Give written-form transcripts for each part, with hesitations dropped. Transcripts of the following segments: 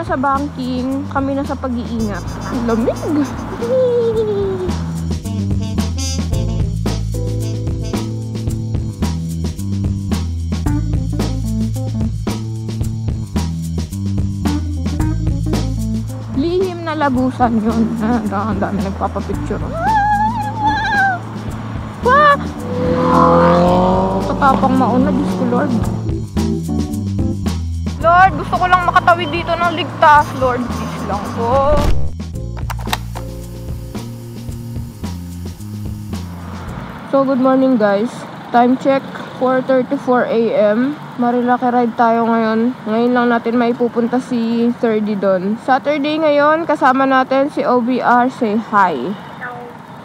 sa banking, kami na sa pag-iingat. Lamig! Lihim na lagusan yun. Ang dami nagpapapicture. Wah! Tatapang mauna, Diyos ko, Lord. Lord, gusto ko lang makatawid dito ng ligtas. Lord, please lang po. So, good morning guys. Time check, 4:34 AM. Marilaki ride tayo ngayon. Ngayon lang natin maipupunta si 30 doon. Saturday ngayon, kasama natin si OBR. Say hi.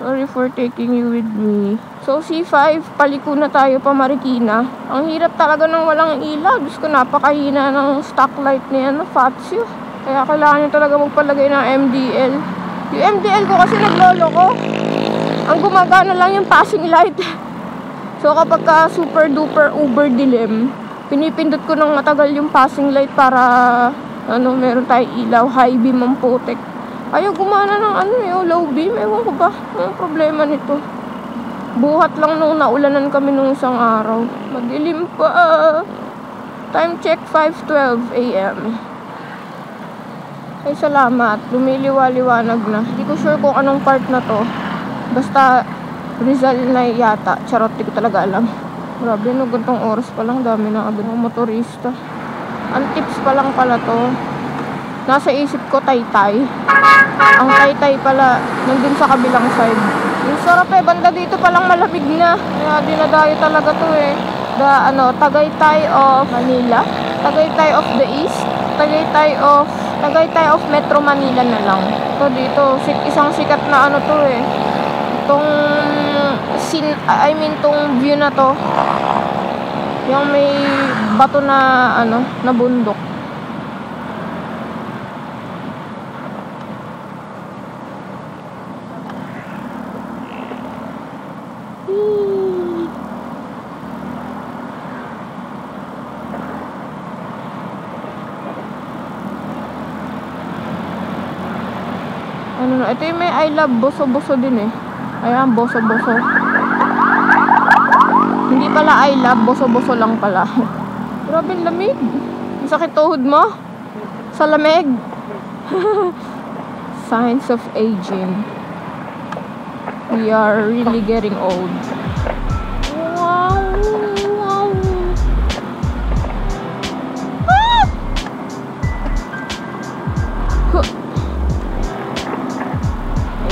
Sorry for taking you with me. So, C5, paliko na tayo pa Marikina. Ang hirap talaga ng walang ilaw. Diyos ko, napakahina ng stock light ni Fatsu. Kaya kailangan nyo talaga magpalagay ng MDL. Yung MDL ko kasi naglolo ko. Ang gumagana lang yung passing light. So, kapag ka super duper uber dilim, pinipindot ko ng matagal yung passing light para meron tayong ilaw. High beam ang putek. Ayaw gumana ng low beam. Ewan ko ba? Anong problema nito? Buhat lang nung naulanan kami nung isang araw. Madilim pa. Time check, 5:12 AM. Ay, salamat. Lumiliwa-liwanag na. Hindi ko sure kung anong part na to. Basta, Rizal na yata. Charot, di ko talaga alam. Grabe, no, gantong oras pa lang. Dami na agad ng motorista. Ang tips pa lang pala to. Nasa isip ko, Taytay. Ang Taytay pala, nandun sa kabilang side. Yung sarap banda dito palang malamig na. Kaya dinadayo talaga to Tagaytay of Manila, Tagaytay of the East, Tagaytay of Metro Manila na lang. So dito, isang sikat na Itong tong view na to. Yung may bato na na bundok. Ito yung may I love boso-boso din eh. Ayan, boso-boso. Hindi pala I love, boso-boso lang pala. Grabe, lamig. Ang sakit tuhod mo? Sa lamig. Signs of aging. We are really getting old. Wow.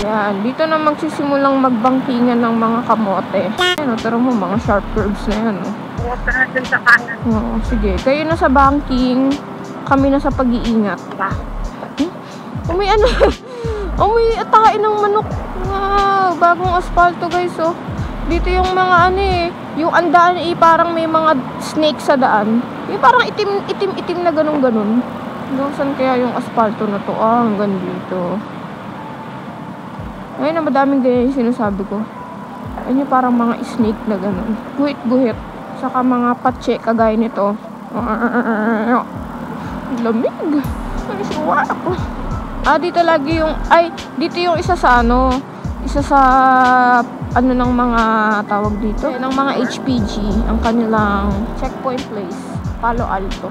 Ayan, dito na magsisimulang magbangkingan ng mga kamote. Ayan, tara mo, mga sharp curves na yan. Sa kanan. Oo, sige. Kayo na sa banking, kami na sa pag-iingat. Umiy atake ng manok. Wow, bagong asfalto guys, oh. Dito yung mga yung andaan parang may mga snake sa daan. Yung parang itim na ganun. Saan kaya yung asfalto na to? Hanggang dito. Ngayon na madaming ganyan yung sinasabi ko. Ayun yung parang mga snake na gano'n. Guhit-guhit. Saka mga patse kagaya nito. Lamig. Ay, siwa ako. Dito lagi yung... dito yung isa sa Isa sa... ng mga tawag dito. Ng mga HPG. Ang kanilang checkpoint place. Palo Alto.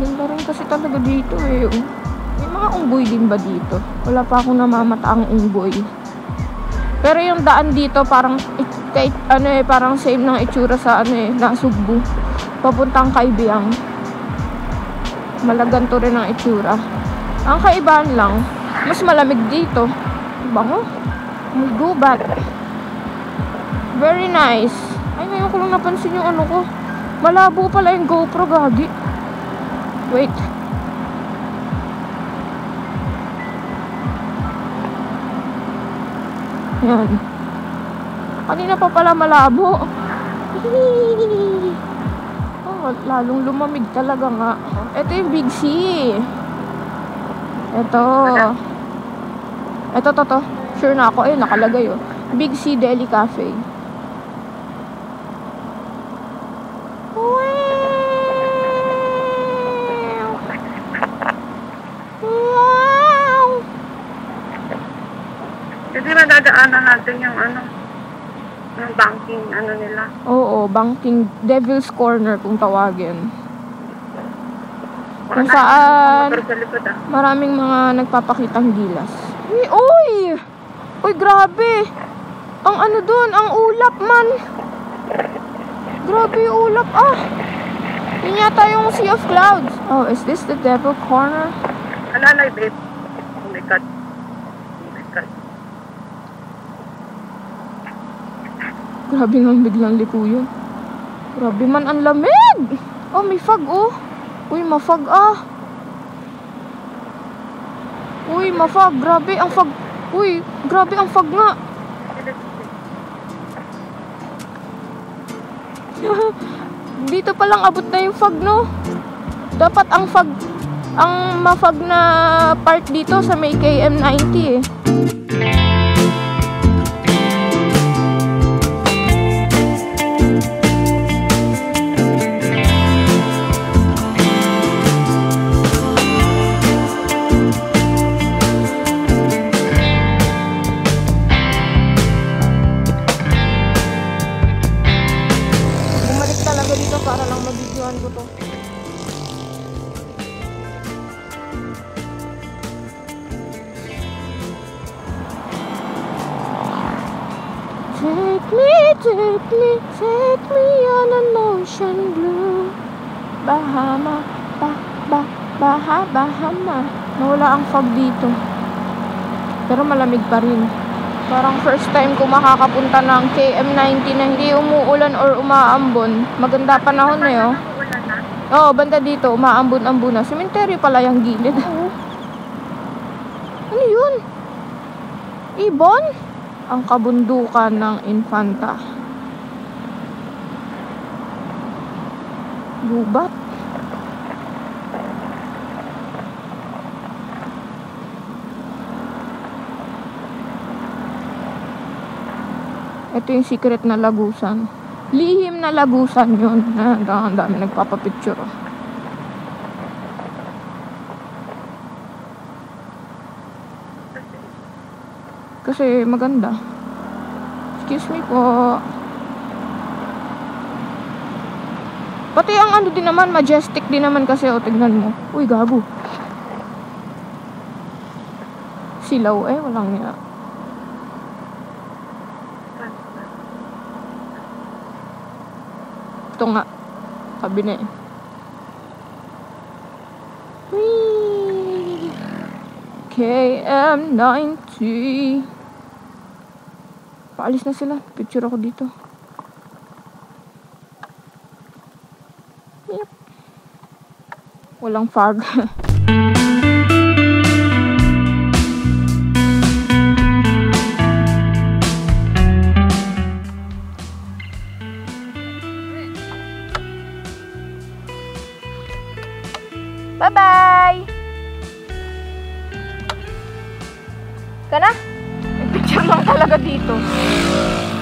Ganda rin kasi talaga dito eh. May mga unggoy din ba dito? Wala pa akong namamataang unggoy. Pero yung daan dito parang parang same ng itsura sa Nasugbu. Papuntang Kaibiyang. Malaganto rin ang itsura. Ang kaibahan lang, mas malamig dito. Bango. May gubat. Very nice. Ay, ngayon ko lang napansin yung ko. Malabo pala yung GoPro, gagi. Wait. Yan. Kanina pa pala malabo. Lalong lumamig talaga nga. Ito yung Big C. Ito. Sure na ako. Nakalagay oh. Big C Deli Cafe. Puntahan na natin yung yung banking nila. Oo, banking Devil's Corner kung tawagin. Kung saan Motor sa likod, maraming mga nagpapakitang gilas. Uy! Uy, grabe! Ang ano dun, ang ulap man! Grabe yung ulap, Yun yata yung Sea of Clouds. Oh, is this the Devil Corner? Alalay, babe. Oh my God. Oh my God. Grabe nang biglang liko yun. Grabe man ang lamig! Oh, may fog, Uy, mafog, Uy, mafog. Grabe ang fog. Uy, grabe ang fog nga. Dito pa lang abot na yung fog, no? Dapat ang mafog na part dito sa may KM90 eh. Para lang mabidyoan ko to. Take me on an ocean blue. Bahama, Bahama. Nawala ang fog dito. Pero malamig pa rin. Parang first time ko makakapunta ng KM90 na hindi umuulan or umaambon. Maganda panahon na yun. Oo, banda dito, umaambon-ambon na. Cemetery pala yung gilid. Ano yun? Ibon? Ang kabundukan ng Infanta. Gubat. Ito yung secret na lagusan. Lihim na lagusan yun. Ang dami nagpapapicture. Kasi maganda. Excuse me po. Pati ang ano din naman, majestic din naman kasi. O, tignan mo. Uy, gago. Silaw walang nga. Ito nga. Sabi na Whee! KM90. Paalis na sila. Picture ako dito. Yep. Walang fog. Bye-bye! Ka na? May picture lang talaga dito.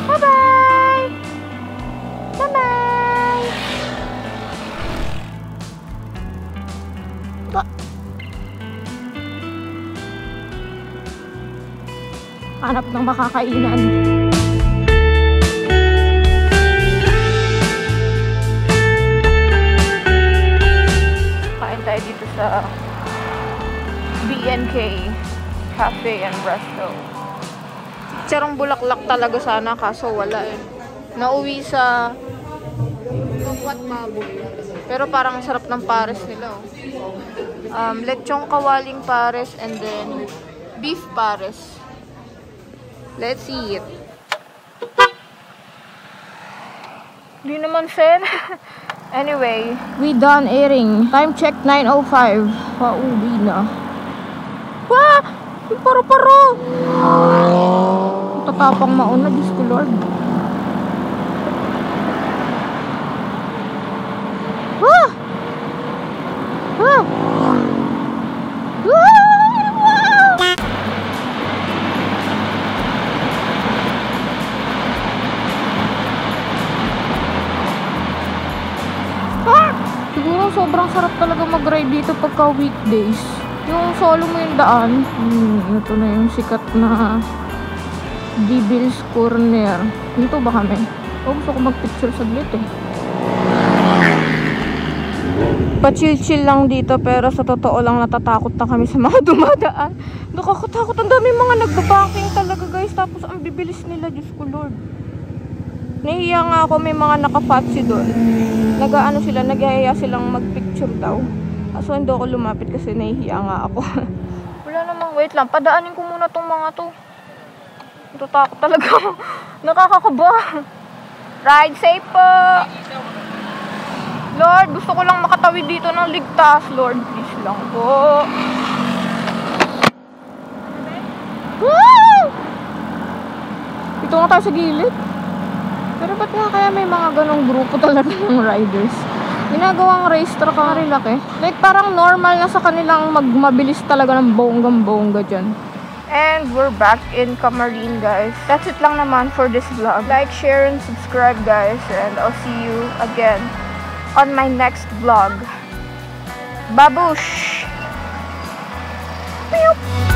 Bye-bye! Bye-bye! Hanap ng makakainan. Tayo dito sa BNK Cafe and Resto. Charong bulaklak talaga sana kaso wala Nauwi sa pero parang sarap ng pares nila lechong kawaling pares and then beef pares. Let's see it. Di naman fair. Anyway, we done airing. Time check 9:05. Pauwi na. Wah! Yung paro-paro! Tatapang mauna, Diyos ko Lord. Wah! Wah! Wah! Siguro sobrang sarap talaga mag-ride dito pagka weekdays. Yung solo mo yung daan. Ito na yung sikat na Gibil's Corner. Dito ba kami? Gusto ko mag-picture saglit eh. Pa-chill-chill lang dito, pero sa totoo lang natatakot na kami sa mga dumadaan. Nakakatakot. Ang dami mga nagbabanking talaga guys. Tapos ang bibilis nila. Diyos ko Lord. Nahihiya nga ako, may mga nakafatsi doon. Nag-ano sila, naghihiya silang magpicture daw. So hindi ako lumapit kasi nahihiya nga ako. Wala namang, wait lang. Padaanin ko muna tong mga to. Natatakot talaga. Nakakakaba. Ride safe po! Lord, gusto ko lang makatawid dito ng ligtas. Lord, please lang po. Woo! Dito nga tayo sa gilid. Pero ba't nga kaya may mga ganong grupo talaga ng riders? Ginagawang racetrack ang rilaki. Like parang normal na sa kanilang magmabilis talaga ng bonggang-bongga dyan. And we're back in Camarines, guys. That's it lang naman for this vlog. Like, share, and subscribe, guys. And I'll see you again on my next vlog. Babush! Pew!